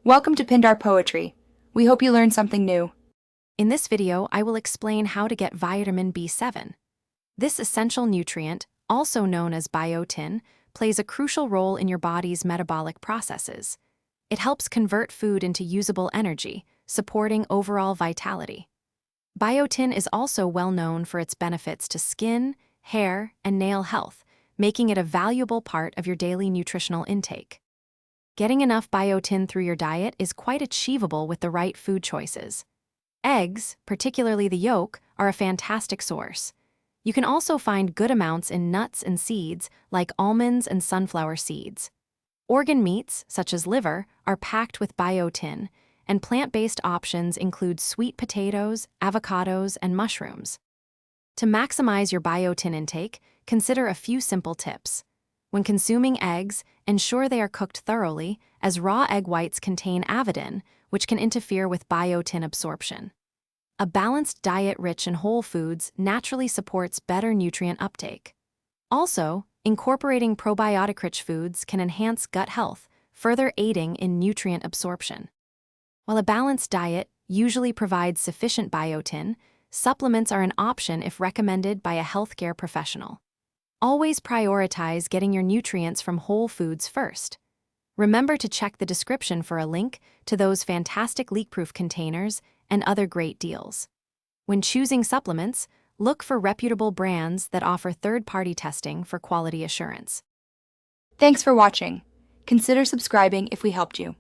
Welcome to Pindar Poetry. We hope you learned something new. In this video, I will explain how to get vitamin B7. This essential nutrient, also known as biotin, plays a crucial role in your body's metabolic processes. It helps convert food into usable energy, supporting overall vitality. Biotin is also well known for its benefits to skin, hair, and nail health, making it a valuable part of your daily nutritional intake. Getting enough biotin through your diet is quite achievable with the right food choices. Eggs, particularly the yolk, are a fantastic source. You can also find good amounts in nuts and seeds like almonds and sunflower seeds. Organ meats, such as liver, are packed with biotin, and plant-based options include sweet potatoes, avocados, and mushrooms. To maximize your biotin intake, consider a few simple tips. When consuming eggs, ensure they are cooked thoroughly, as raw egg whites contain avidin, which can interfere with biotin absorption. A balanced diet rich in whole foods naturally supports better nutrient uptake. Also, incorporating probiotic-rich foods can enhance gut health, further aiding in nutrient absorption. While a balanced diet usually provides sufficient biotin, supplements are an option if recommended by a healthcare professional. Always prioritize getting your nutrients from whole foods first. Remember to check the description for a link to those fantastic leak-proof containers and other great deals. When choosing supplements, look for reputable brands that offer third-party testing for quality assurance. Thanks for watching. Consider subscribing if we helped you.